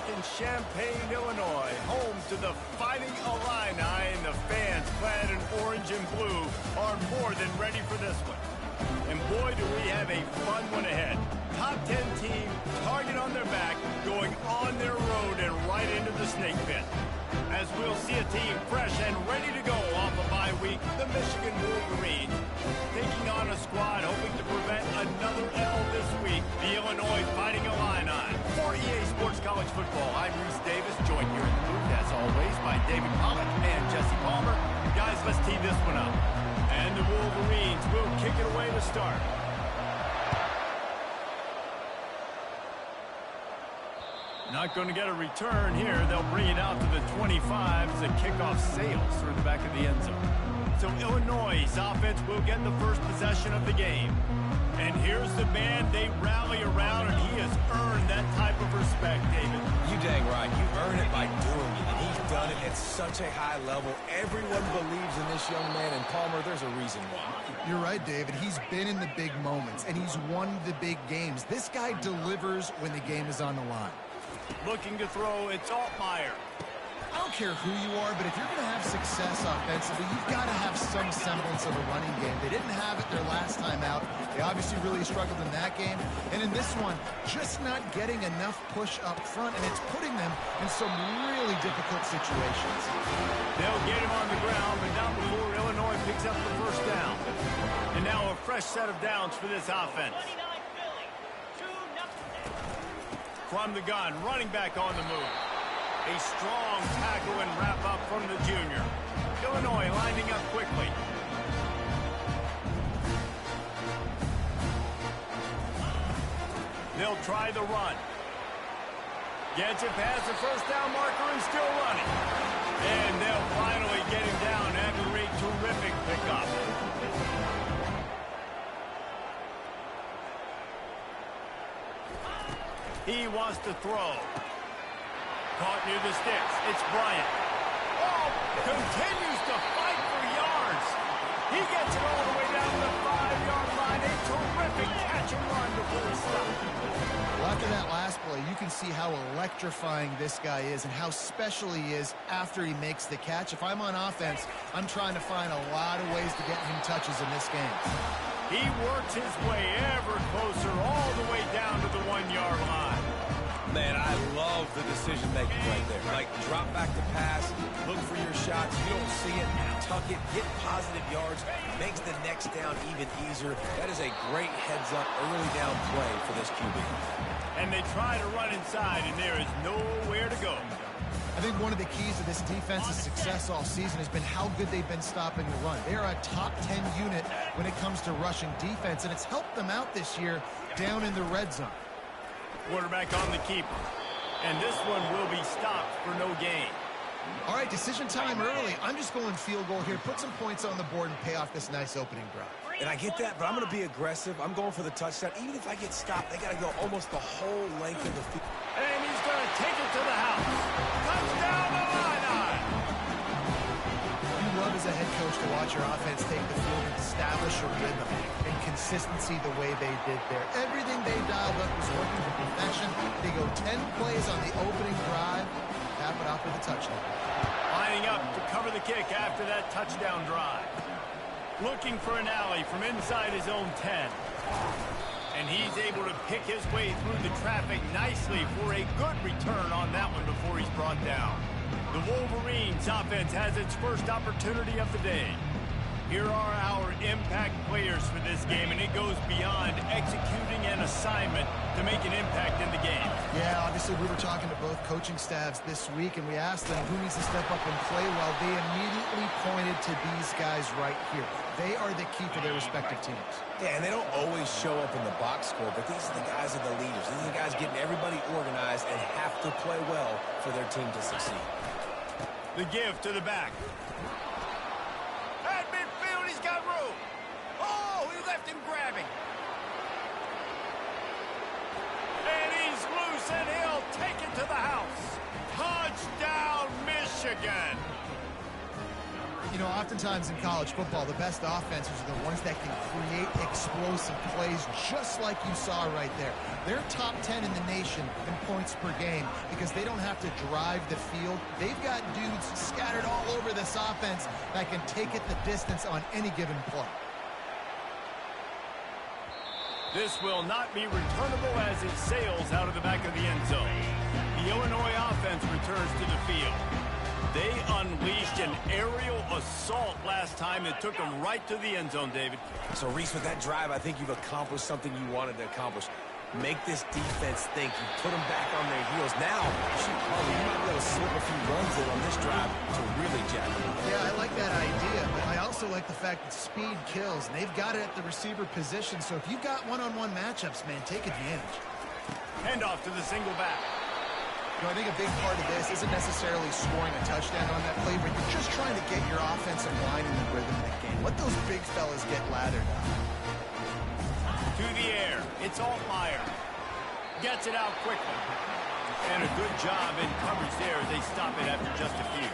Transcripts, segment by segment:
In Champaign, Illinois, home to the Fighting Illini, and the fans clad in orange and blue are more than ready for this one. And boy, do we have a fun one ahead. Top 10 team, target on their back, going on their road and right into the snake pit. As we'll see a team fresh and ready to go off a bye week, the Michigan Wolverines, taking on a squad hoping to prevent another L this week, the Illinois Fighting Illini. For EA Sports College Football, I'm Reese Davis, joined here in the booth, as always, by David Pollock and Jesse Palmer. Guys, let's tee this one up. And the Wolverines will kick it away to start. Not going to get a return here. They'll bring it out to the 25 as the kickoff sails through the back of the end zone. So Illinois' offense will get the first possession of the game. And here's the man they rally around, and he has earned that type of respect, David. You dang right. You earn it by doing it, and he's done it at such a high level. Everyone believes in this young man, and Palmer, there's a reason why. You're right, David. He's been in the big moments, and he's won the big games. This guy delivers when the game is on the line. Looking to throw, it's Altmaier. I don't care who you are, but if you're going to have success offensively, you've got to have some semblance of a running game. They didn't have it their last time out. They obviously really struggled in that game. And in this one, just not getting enough push up front, and it's putting them in some really difficult situations. They'll get him on the ground, but not before Illinois picks up the first down. And now a fresh set of downs for this offense. From the gun, running back on the move. A strong tackle and wrap-up from the junior. Illinois lining up quickly. They'll try the run. Gets it past the first down marker and still running. And they'll finally get him down after a terrific pickup. He wants to throw. Caught near the sticks. It's Bryant. Oh, continues to fight for yards. He gets it all the way down to the 5-yard line. A terrific catch and run before he stopped. Well, after that last play, you can see how electrifying this guy is and how special he is after he makes the catch. If I'm on offense, I'm trying to find a lot of ways to get him touches in this game. He works his way ever closer all the way down to the 1-yard line. Man, I love the decision-making right there. Like, drop back to pass, look for your shots. You don't see it, tuck it, get positive yards, makes the next down even easier. That is a great heads-up early down play for this QB. And they try to run inside, and there is nowhere to go. I think one of the keys to this defense's success all season has been how good they've been stopping the run. They are a top 10 unit when it comes to rushing defense, and it's helped them out this year down in the red zone. Quarterback on the keeper. And this one will be stopped for no gain. All right, decision time early. I'm just going field goal here. Put some points on the board and pay off this nice opening drive. And I get that, but I'm going to be aggressive. I'm going for the touchdown. Even if I get stopped, they got to go almost the whole length of the field. And he's going to take it to the house. Touchdown, Illini! You love as a head coach to watch your offense take the field and establish a rhythm and consistency the way they did there. Everything they dialed up was working to perfection. They go 10 plays on the opening drive, cap it off with a touchdown. Lining up to cover the kick after that touchdown drive. Looking for an alley from inside his own 10. And he's able to pick his way through the traffic nicely for a good return on that one before he's brought down. The Wolverines offense has its first opportunity of the day. Here are our impact players for this game, and it goes beyond executing an assignment to make an impact in the game. Yeah, obviously we were talking to both coaching staffs this week, and we asked them who needs to step up and play well. They immediately pointed to these guys right here. They are the key to their respective teams. Yeah, and they don't always show up in the box score, but these are the guys that are the leaders. These are the guys getting everybody organized and have to play well for their team to succeed. The give to the back. At midfield, he's got room. Oh, he left him grabbing. Michigan. You know, oftentimes in college football, the best offenses are the ones that can create explosive plays, just like you saw right there. They're top 10 in the nation in points per game because they don't have to drive the field. They've got dudes scattered all over this offense that can take it the distance on any given play. This will not be returnable as it sails out of the back of the end zone. The Illinois offense returns to the field. They unleashed an aerial assault last time. It took them right to the end zone, David. So, Reese, with that drive, I think you've accomplished something you wanted to accomplish. Make this defense think. You put them back on their heels. Now, you might be able to slip a few runs in on this drive to really jack them up. Yeah, I like that idea, but I also like the fact that speed kills. And they've got it at the receiver position, so if you've got one-on-one matchups, man, take advantage. Handoff to the single back. You know, I think a big part of this isn't necessarily scoring a touchdown on that play, but you're just trying to get your offensive line in the rhythm of the game. Let those big fellas get lathered up. To the air. It's Altmaier. Gets it out quickly. And a good job in coverage there as they stop it after just a few.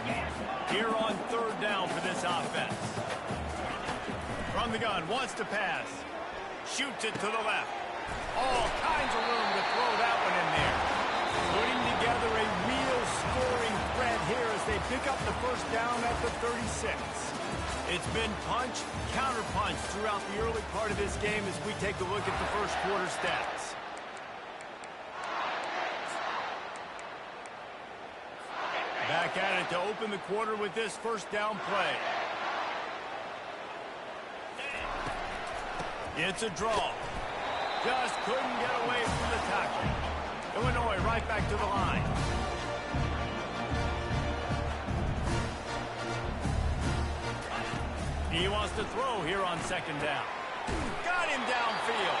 Here on third down for this offense. From the gun, wants to pass. Shoots it to the left. All kinds of room to throw that one in there. Putting together a real scoring threat here as they pick up the first down at the 36. It's been punch, counter-punch throughout the early part of this game as we take a look at the first quarter stats. Back at it to open the quarter with this first down play. It's a draw. Just couldn't get away from the tackle. Illinois right back to the line. He wants to throw here on second down. Got him downfield.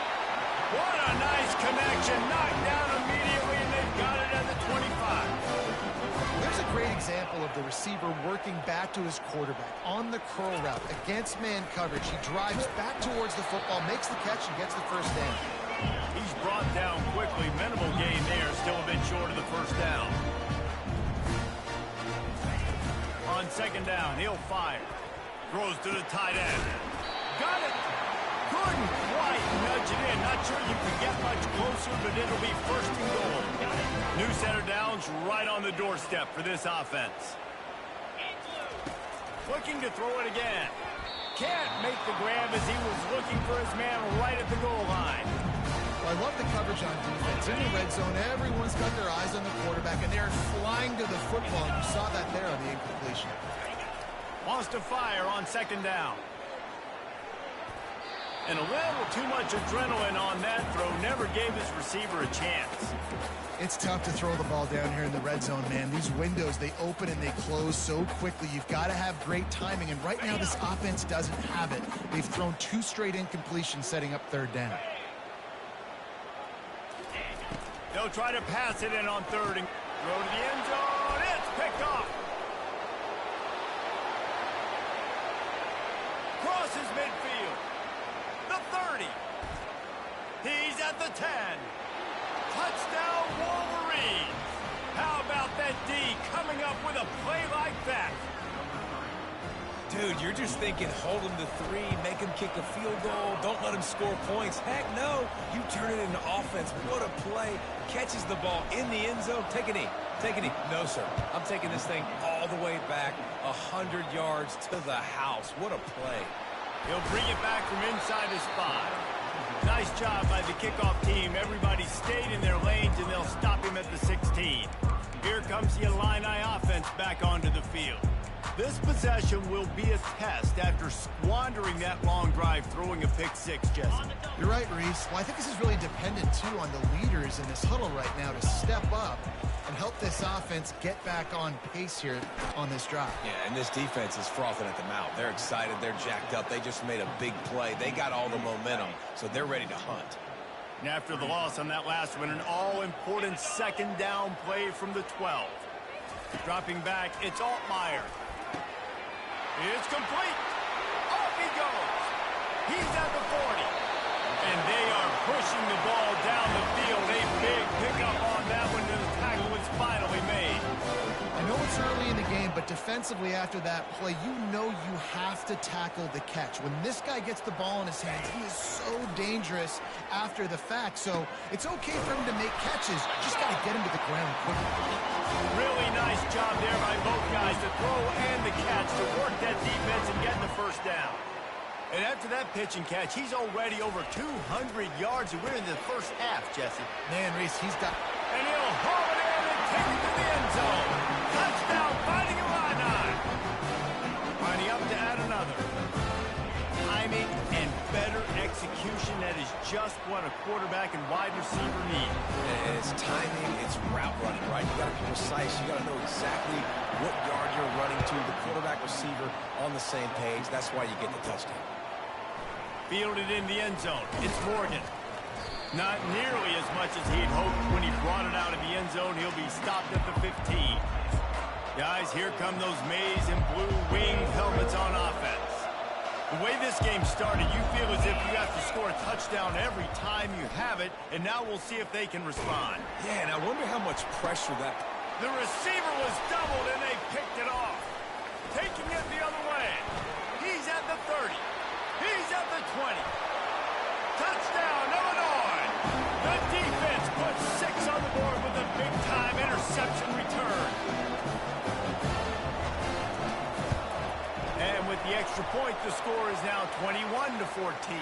What a nice connection. Knocked down immediately, and they've got it at the 25. There's a great example of the receiver working back to his quarterback on the curl route against man coverage. He drives back towards the football, makes the catch, and gets the first down. He's brought down quickly. Minimal gain there. Still a bit short of the first down. On second down, he'll fire. Throws to the tight end. Got it. Couldn't quite nudge it in. Not sure you can get much closer, but it'll be first and goal. New set of downs right on the doorstep for this offense. Looking to throw it again. Can't make the grab as he was looking for his man right at the goal line. Well, I love the coverage on defense. In the red zone, everyone's got their eyes on the quarterback, and they're flying to the football. You saw that there on the incompletion. Wants to fire on second down. And a little too much adrenaline on that throw. Never gave his receiver a chance. It's tough to throw the ball down here in the red zone, man. These windows, they open and they close so quickly. You've got to have great timing, and right now this offense doesn't have it. They've thrown 2 straight incompletions setting up third down. They'll try to pass it in on third and throw to the end zone. It's picked off. Crosses midfield. The 30. He's at the 10. Touchdown Wolverines. How about that D coming up with a play like that? Dude, you're just thinking hold him to 3, make him kick a field goal, don't let him score points. Heck no, you turn it into offense. What a play. Catches the ball in the end zone. Take a knee. Take a knee. No, sir. I'm taking this thing all the way back 100 yards to the house. What a play. He'll bring it back from inside his 5. Nice job by the kickoff team. Everybody stayed in their lanes, and they'll stop him at the 16. Here comes the Illini offense back onto the field. This possession will be a test after squandering that long drive, throwing a pick-6, Jesse. You're right, Reese. Well, I think this is really dependent, too, on the leaders in this huddle right now to step up and help this offense get back on pace here on this drive. Yeah, and this defense is frothing at the mouth. They're excited. They're jacked up. They just made a big play. They got all the momentum, so they're ready to hunt. And after the loss on that last one, an all-important second down play from the 12. Dropping back, it's Altmaier. It's complete. Off he goes. He's at the 40. And they are pushing the ball down the field. A big pickup on that one, and the tackle was finally made. I know it's early in the game, but defensively after that play, you know you have to tackle the catch. When this guy gets the ball in his hands, he is so dangerous after the fact. So it's okay for him to make catches. Just got to get him to the ground quickly. Really nice job there by both guys, the throw and the catch, to work that defense and get the first down. And after that pitch and catch, he's already over 200 yards, and we're in the first half, Jesse. Man, Reese, he's got... And he'll haul it in and take it to the end zone. Touchdown, Fighting Illini. Lining up to add another. Timing and better execution, that is just what a quarterback and wide receiver need. And it's timing, it's route running, right? You got to be precise. You got to know exactly what yard you're running to. The quarterback receiver on the same page. That's why you get the touchdown. Fielded in the end zone. It's Morgan. Not nearly as much as he'd hoped when he brought it out of the end zone. He'll be stopped at the 15. Guys, here come those maize and blue winged helmets on offense. The way this game started, you feel as if you have to score a touchdown every time you have it, and now we'll see if they can respond. Yeah, and I wonder how much pressure that... The receiver was doubled, and they picked it off. Taking it the other way. He's at the 30. He's at the 20. Touchdown, Illinois. The defense puts 6 on the board with a big-time interception return. And with the extra point, the score is now 21-14.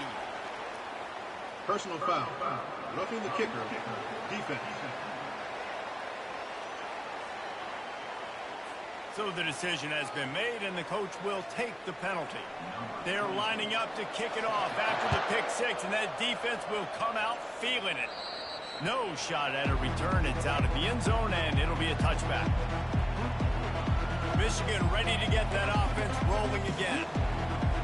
Personal foul. Roughing the kicker. Defense. So the decision has been made, and the coach will take the penalty. They're lining up to kick it off after the pick-6, and that defense will come out feeling it. No shot at a return. It's out of the end zone, and it'll be a touchback. Michigan ready to get that offense rolling again.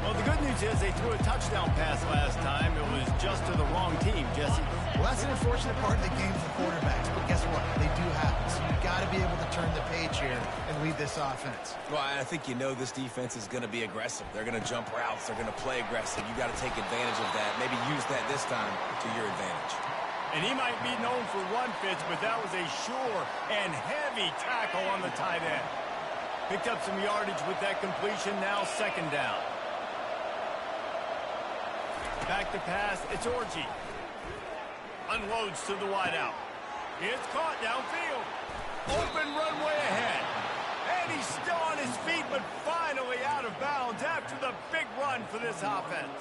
Well, the good news is they threw a touchdown pass last time. It was just to the wrong team, Jesse. Well, that's an unfortunate part of the game for quarterbacks, but guess what? They do happen. So you've got to be able to turn the page here and lead this offense. Well, I think you know this defense is going to be aggressive. They're going to jump routes. They're going to play aggressive. You got to take advantage of that. Maybe use that this time to your advantage. And he might be known for run fits, but that was a sure and heavy tackle on the tight end. Picked up some yardage with that completion. Now second down. Back to pass. It's Orji. Unloads to the wideout. It's caught downfield. Open runway ahead. And he's still on his feet, but finally out of bounds after the big run for this offense.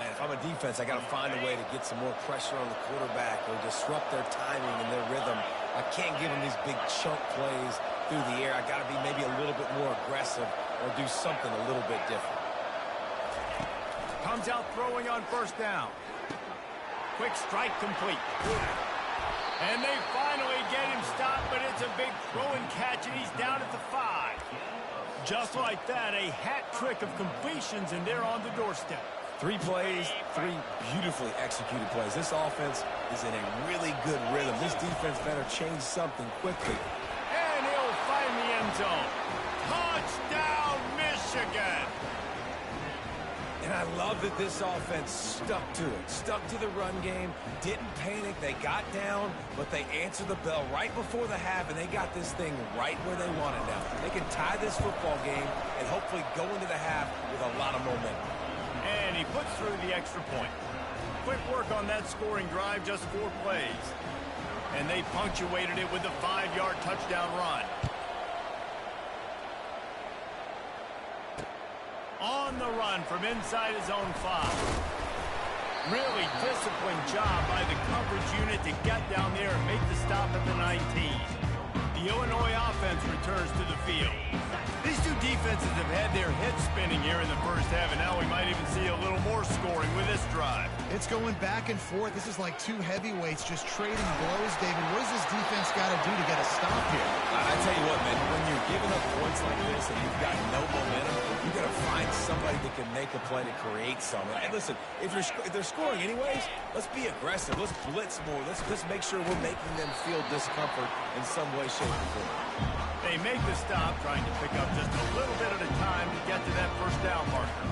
Man, if I'm a defense, I got to find a way to get some more pressure on the quarterback or disrupt their timing and their rhythm. I can't give them these big chunk plays through the air. I got to be maybe a little bit more aggressive or do something a little bit different. Comes out throwing on first down. Quick strike complete. And they finally get him stopped, but it's a big throw and catch, and he's down at the 5. Just like that, a hat trick of completions, and they're on the doorstep. 3 plays, 3 beautifully executed plays. This offense is in a really good rhythm. This defense better change something quickly. And he'll find the end zone. Touchdown, Michigan! And I love that this offense stuck to it, stuck to the run game, didn't panic. They got down, but they answered the bell right before the half, and they got this thing right where they want it now. They can tie this football game and hopefully go into the half with a lot of momentum. And he puts through the extra point. Quick work on that scoring drive, just 4 plays. And they punctuated it with a 5-yard touchdown run. On the run from inside his own 5. Really disciplined job by the coverage unit to get down there and make the stop at the 19. The Illinois offense returns to the field. These two defenses have had their heads spinning here in the first half, and now we might even see a little more scoring with this drive. It's going back and forth. This is like 2 heavyweights just trading blows, David. What does this defense got to do to get a stop here? I tell you what, man, when you're giving up points like this and you've got no momentum, you got to find somebody that can make a play to create something. And listen, if they're scoring anyways, let's be aggressive. Let's blitz more. Let's make sure we're making them feel discomfort in some way, shape, or form. They make the stop, trying to pick up just a little bit at a time to get to that first down marker.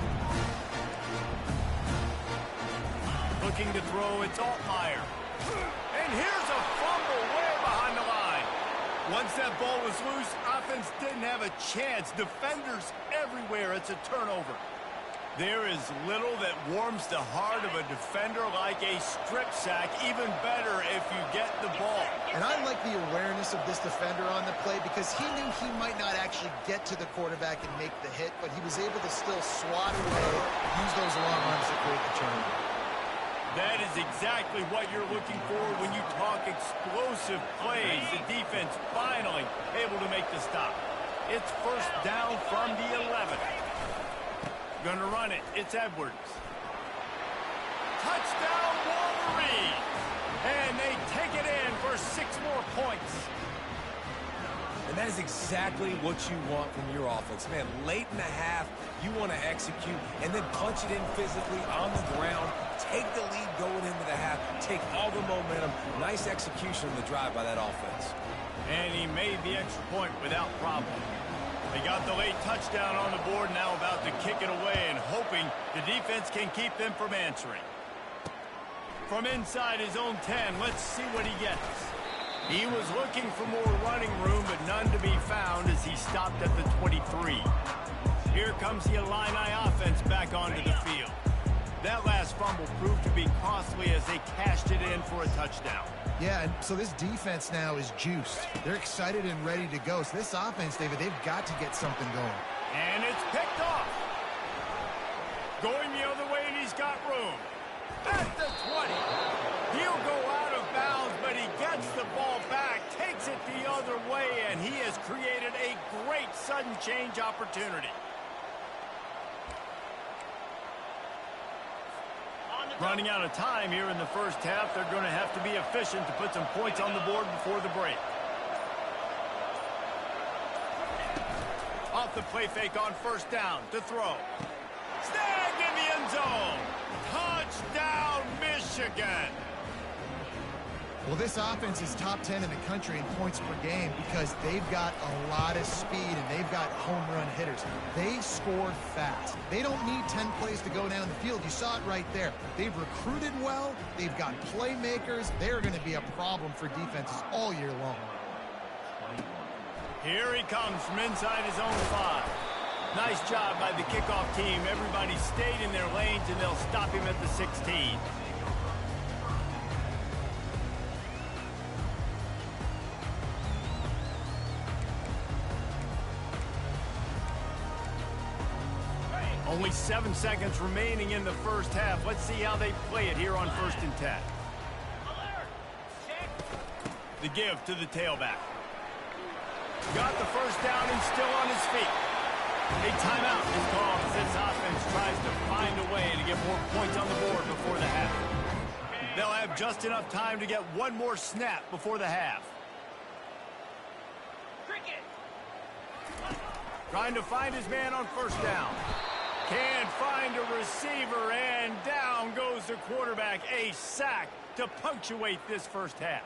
Looking to throw, it's Altmaier. And here's a fumble way behind the line. Once that ball was loose, offense didn't have a chance. Defenders everywhere. It's a turnover. There is little that warms the heart of a defender like a strip sack. Even better if you get the ball. And I like the awareness of this defender on the play because he knew he might not actually get to the quarterback and make the hit, but he was able to still swat away, use those long arms to create the turnover. That is exactly what you're looking for when you talk explosive plays. The defense finally able to make the stop. It's first down from the 11. Gonna run it. It's Edwards. Touchdown, Wolverine! And they take it in for 6 more points. And that is exactly what you want from your offense. Man, late in the half, you want to execute and then punch it in physically on the ground. Take the lead going into the half. Take all the momentum. Nice execution of the drive by that offense. And he made the extra point without problem. They got the late touchdown on the board, now about to kick it away and hoping the defense can keep them from answering. From inside his own 10, let's see what he gets. He was looking for more running room, but none to be found as he stopped at the 23. Here comes the Illini offense back onto the field. That last fumble proved to be costly as they cashed it in for a touchdown. Yeah, and so this defense now is juiced. They're excited and ready to go. So this offense, David, they've got to get something going. And it's picked off. Going the other way, and he's got room. At the 20. He'll go out of bounds, but he gets the ball back, takes it the other way, and he has created a great sudden change opportunity. Running out of time here in the first half. They're going to have to be efficient to put some points on the board before the break. Off the play fake on first down to throw. Snagged in the end zone. Touchdown, Michigan. Well, this offense is top 10 in the country in points per game because they've got a lot of speed and they've got home run hitters. They score fast. They don't need 10 plays to go down the field. You saw it right there. They've recruited well. They've got playmakers. They're going to be a problem for defenses all year long. Here he comes from inside his own 5. Nice job by the kickoff team. Everybody stayed in their lanes, and they'll stop him at the 16. Only 7 seconds remaining in the first half. Let's see how they play it here on 1st and 10. The give to the tailback. Got the first down and still on his feet. A timeout is called as this offense tries to find a way to get more points on the board before the half. They'll have just enough time to get one more snap before the half. Trying to find his man on first down. Can't find a receiver, and down goes the quarterback. A sack to punctuate this first half.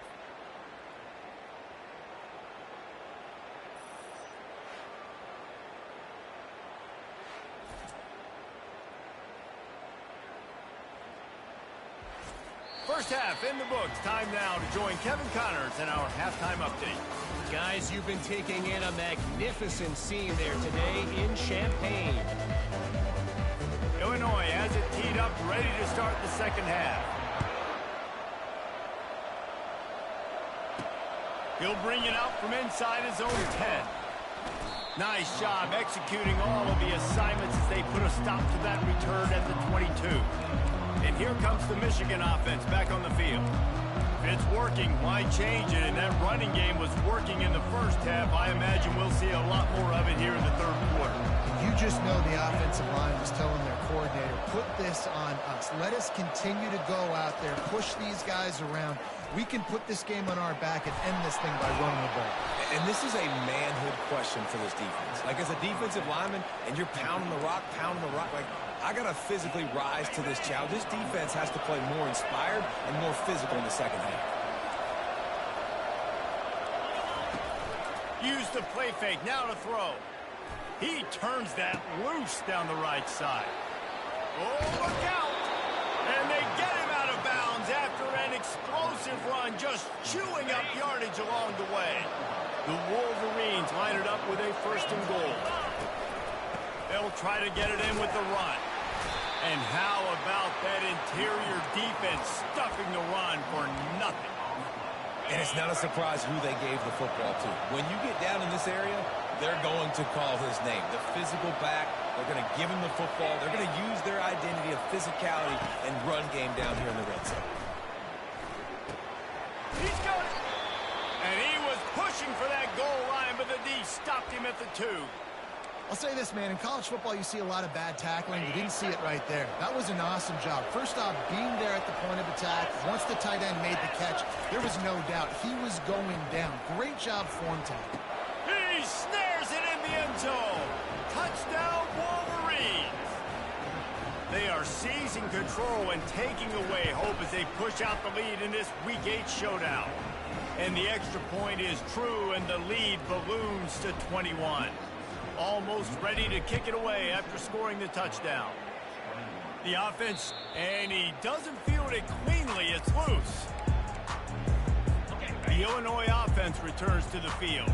First half in the books. Time now to join Kevin Connors in our halftime update. Guys, you've been taking in a magnificent scene there today in Champaign. Illinois has it teed up, ready to start the second half. He'll bring it out from inside his own 10. Nice job executing all of the assignments as they put a stop to that return at the 22. And here comes the Michigan offense back on the field. If it's working, why change it? And that running game was working in the first half. I imagine we'll see a lot more of it here in the third quarter. You just know the offensive line was telling their coordinator, put this on us. Let us continue to go out there, push these guys around. We can put this game on our back and end this thing by running the ball. And this is a manhood question for this defense. Like, as a defensive lineman, and you're pounding the rock, like, I got to physically rise to this challenge. This defense has to play more inspired and more physical in the second half. Use the play fake, now to throw. He turns that loose down the right side. Oh, look out! And they get him out of bounds after an explosive run, just chewing up yardage along the way. The Wolverines line it up with a first and goal. They'll try to get it in with the run. And how about that interior defense stuffing the run for nothing? And it's not a surprise who they gave the football to. When you get down in this area, they're going to call his name. The physical back, they're going to give him the football. They're going to use their identity of physicality and run game down here in the red zone. He's got it. And he was pushing for that goal line, but the D stopped him at the 2. I'll say this, man. In college football, you see a lot of bad tackling. You didn't see it right there. That was an awesome job. First off, being there at the point of attack. Once the tight end made the catch, there was no doubt he was going down. Great job form time. He snares it in the end zone. Touchdown, Wolverines. They are seizing control and taking away hope as they push out the lead in this Week 8 showdown. And the extra point is true, and the lead balloons to 21. Almost ready to kick it away after scoring the touchdown. The offense, and he doesn't field it cleanly. It's loose. The Illinois offense returns to the field.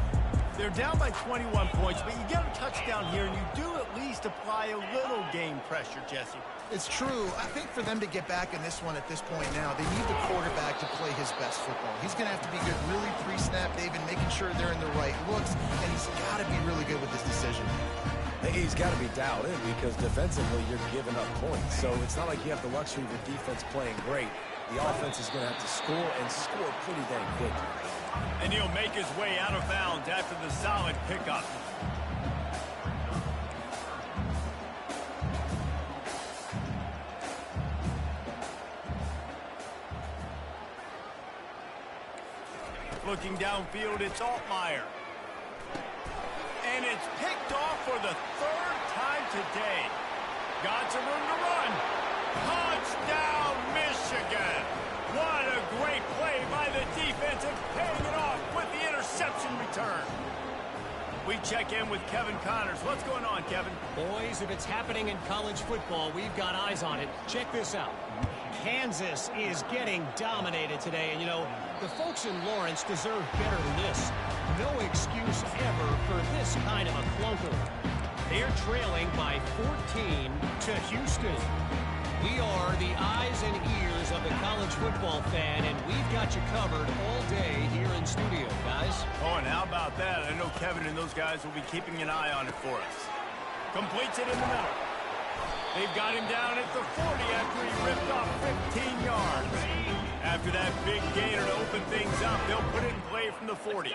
They're down by 21 points, but you get a touchdown here, and you do at least apply a little game pressure, Jesse. It's true. I think for them to get back in this one at this point now, they need the quarterback to play his best football. He's going to have to be good really pre-snap, David, making sure they're in the right looks, and he's got to be really good with his decision. He's got to be dialed in because defensively you're giving up points. So it's not like you have the luxury of your defense playing great. The offense is going to have to score and score pretty dang quick. And he'll make his way out of bounds after the solid pickup. Looking downfield, it's Altmaier. And it's picked off for the 3rd time today. Got some room to run. Touchdown, Michigan. What a great play by the defense and paying it off with the interception return. We check in with Kevin Connors. What's going on, Kevin? Boys, if it's happening in college football, we've got eyes on it. Check this out. Kansas is getting dominated today, and you know, the folks in Lawrence deserve better than this. No excuse ever for this kind of a clunker. They're trailing by 14 to Houston. We are the eyes and ears of the college football fan, and we've got you covered all day here in studio, guys. Oh, and how about that? I know Kevin and those guys will be keeping an eye on it for us. Completes it in the middle. They've got him down at the 40 after he ripped off 15 yards. After that big gainer to open things up, they'll put it in play from the 40.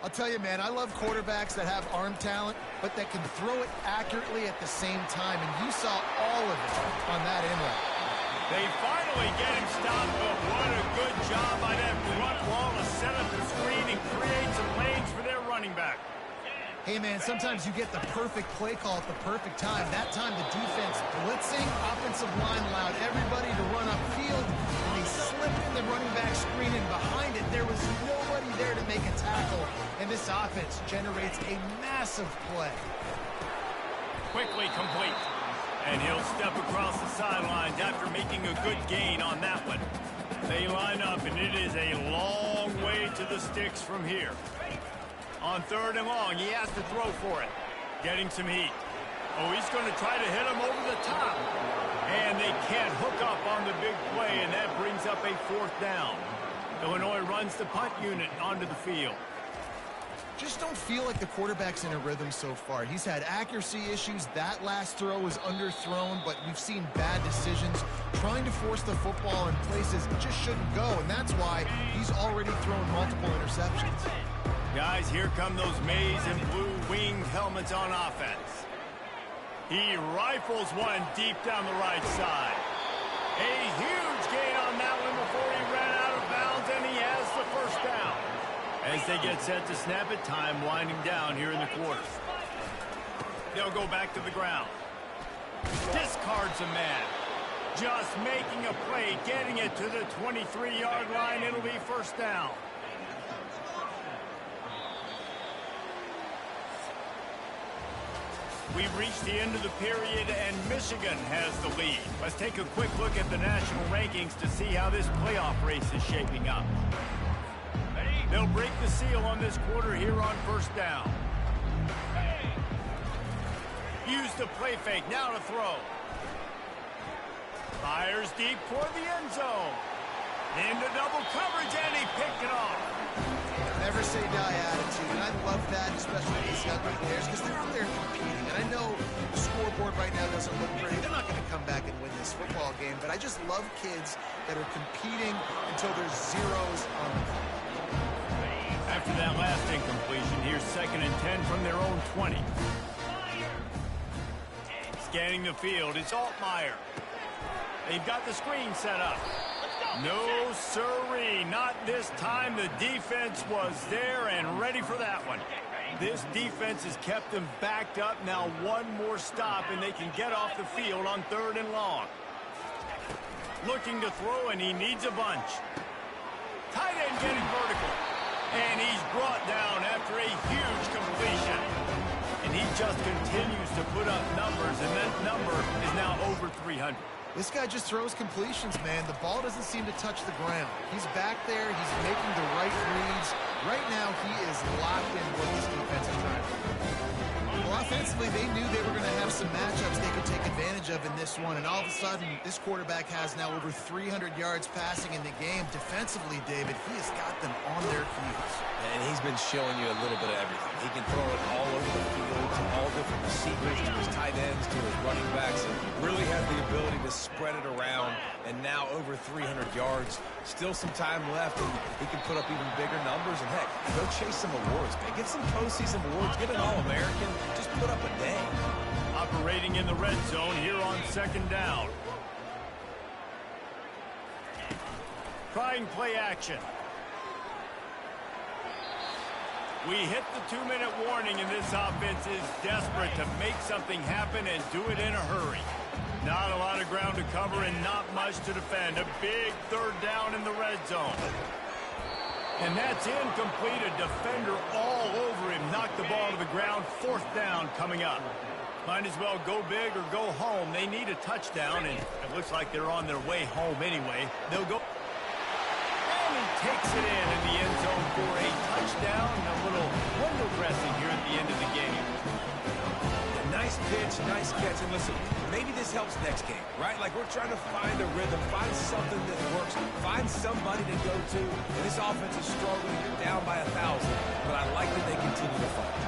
I'll tell you, man, I love quarterbacks that have arm talent, but that can throw it accurately at the same time, and you saw all of it on that inlet. They finally get him stopped, but what a good job by that front wall to set up the screen and create some lanes for their running back. Hey, man, sometimes you get the perfect play call at the perfect time. That time the defense blitzing, offensive line allowed everybody to run upfield, and they slipped in the running back screen, and behind it there was nobody there to make a tackle, and this offense generates a massive play. Quickly complete. And he'll step across the sidelines after making a good gain on that one. They line up, and it is a long way to the sticks from here. On 3rd and long, he has to throw for it. Getting some heat. Oh, he's going to try to hit him over the top. And they can't hook up on the big play, and that brings up a 4th down. Illinois runs the punt unit onto the field. Just don't feel like the quarterback's in a rhythm so far. He's had accuracy issues. That last throw was underthrown, but we've seen bad decisions. Trying to force the football in places it just shouldn't go, and that's why he's already thrown multiple interceptions. Guys, here come those maize and blue winged helmets on offense. He rifles one deep down the right side. A huge gain on that one before he ran out of bounds, and he has the 1st down. As they get set to snap it, time winding down here in the quarter. They'll go back to the ground. Discards a man. Just making a play, getting it to the 23-yard line. It'll be 1st down. We've reached the end of the period, and Michigan has the lead. Let's take a quick look at the national rankings to see how this playoff race is shaping up. They'll break the seal on this quarter here on first down. Use the play fake, now to throw. Fires deep toward the end zone. Into double coverage, and he picked it off. Never say die attitude, and I love that, especially these younger players, because they're out there competing. And I know the scoreboard right now doesn't look pretty. They're not going to come back and win this football game, but I just love kids that are competing until there's zeros on the clock. After that last incompletion, here's 2nd and 10 from their own 20. Scanning the field, it's Altmaier. They've got the screen set up. No siree, not this time. The defense was there and ready for that one. This defense has kept them backed up. Now one more stop and they can get off the field on 3rd and long. Looking to throw, and he needs a bunch. Tight end getting vertical. And he's brought down after a huge completion. And he just continues to put up numbers, and that number is now over 300. This guy just throws completions, man. The ball doesn't seem to touch the ground. He's back there. He's making the right reads. Right now, he is locked in what this defense is trying to do. Well, offensively, they knew they were going to have some matchups they could take advantage of in this one. And all of a sudden, this quarterback has now over 300 yards passing in the game. Defensively, David, he has got them on their heels. And he's been showing you a little bit of everything. He can throw it all over the field to all different receivers, to his tight ends, to his running backs, and really has the ability to spread it around. And now over 300 yards. Still some time left, and he can put up even bigger numbers. And heck, go chase some awards, man. Get some postseason awards. Get an All-American. Just put up a day. Operating in the red zone here on 2nd down. Trying play action. We hit the 2-minute warning, and this offense is desperate to make something happen and do it in a hurry. Not a lot of ground to cover and not much to defend. A big 3rd down in the red zone. And that's incomplete. A defender all over him. Knocked the ball to the ground. 4th down coming up. Might as well go big or go home. They need a touchdown, and it looks like they're on their way home anyway. They'll go. And he takes it in the end zone for a touchdown. A little window dressing here at the end of the game. Nice pitch, nice catch. And listen, maybe this helps next game, right? Like, we're trying to find a rhythm, find something that works, find somebody to go to. And this offense is struggling. You're down by 1,000, but I like that they continue to fight.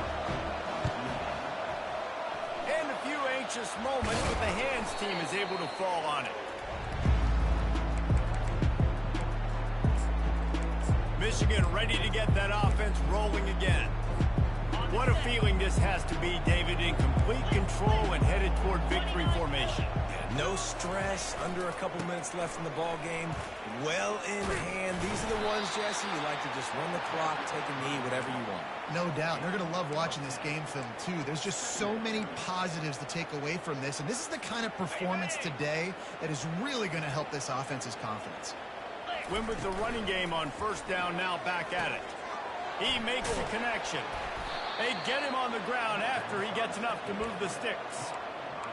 And a few anxious moments, but the hands team is able to fall on it. Michigan ready to get that offense rolling again. What a feeling this has to be, David, in complete control and headed toward victory formation. Yeah, no stress, under a couple minutes left in the ball game, well in hand. These are the ones, Jesse, you like to just run the clock, take a knee, whatever you want. No doubt. They're going to love watching this game film, too. There's just so many positives to take away from this, and this is the kind of performance today that is really going to help this offense's confidence. Win with the running game on 1st down, now back at it. He makes the connection. They get him on the ground after he gets enough to move the sticks.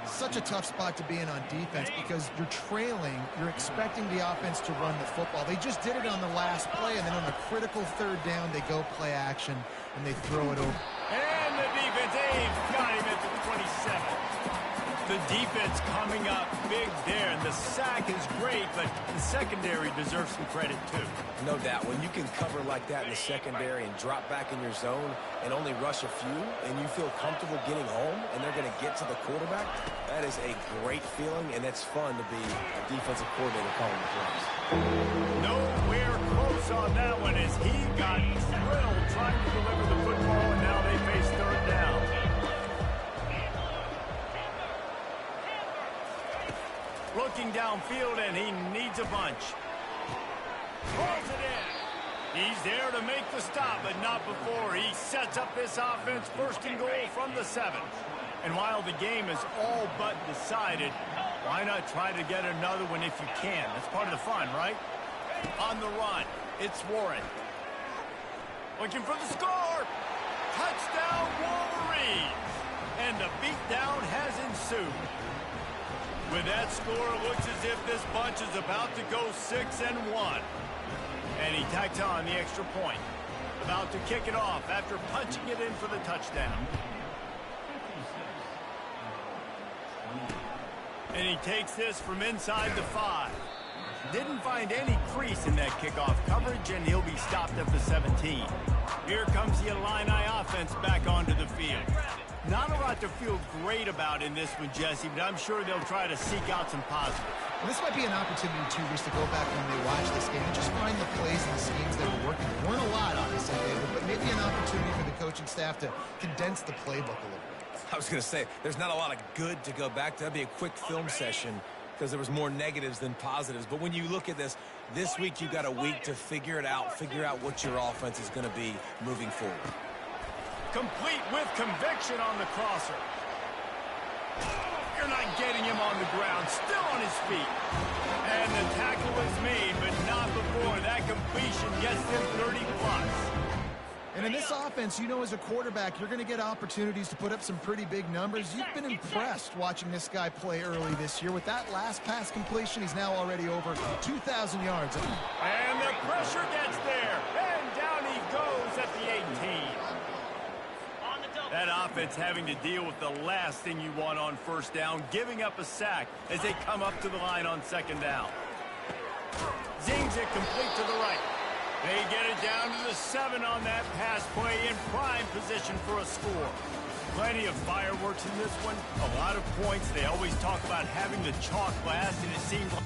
Such a tough spot to be in on defense because you're trailing. You're expecting the offense to run the football. They just did it on the last play, and then on the critical 3rd down, they go play action, and they throw it over. And the defense, they've got him at the 27. The defense coming up big there, and the sack is great, but the secondary deserves some credit, too. No doubt. When you can cover like that in the secondary and drop back in your zone and only rush a few, and you feel comfortable getting home, and they're going to get to the quarterback, that is a great feeling, and it's fun to be a defensive coordinator calling the plays. Nowhere close on that one as he got drilled trying to deliver the football, and now they face 3rd down. Looking downfield, and he needs a bunch. Pulls it in. He's there to make the stop, but not before. He sets up this offense 1st and goal from the 7. And while the game is all but decided, why not try to get another one if you can? That's part of the fun, right? On the run, it's Warren. Looking for the score. Touchdown, Wolverines. And the beatdown has ensued. With that score, it looks as if this bunch is about to go 6-1. And he tacks on the extra point. about to kick it off after punching it in for the touchdown. And he takes this from inside the 5. Didn't find any crease in that kickoff coverage, and he'll be stopped at the 17. Here comes the Illini offense back onto the field. Not a lot to feel great about in this one, Jesse, but I'm sure they'll try to seek out some positives. Well, this might be an opportunity, too, Rich, to go back when they watch this game and just find the plays and the schemes that were working. There weren't a lot, obviously, David, but maybe an opportunity for the coaching staff to condense the playbook a little bit. I was going to say, there's not a lot of good to go back to. That'd be a quick film session because there was more negatives than positives. But when you look at this week you've got a week to figure it out, figure out what your offense is going to be moving forward. Complete with conviction on the crosser. You're not getting him on the ground, still on his feet. And the tackle is made, but not before that completion gets him 30+. And in this offense, you know, as a quarterback, you're going to get opportunities to put up some pretty big numbers. You've been impressed watching this guy play early this year. With that last pass completion, he's now already over 2,000 yards. And the pressure gets there. And down he goes at the 18. That offense having to deal with the last thing you want on first down, giving up a sack as they come up to the line on second down. Zings it complete to the right. They get it down to the 7 on that pass play in prime position for a score. Plenty of fireworks in this one. A lot of points. They always talk about having the chalk last, and it seems like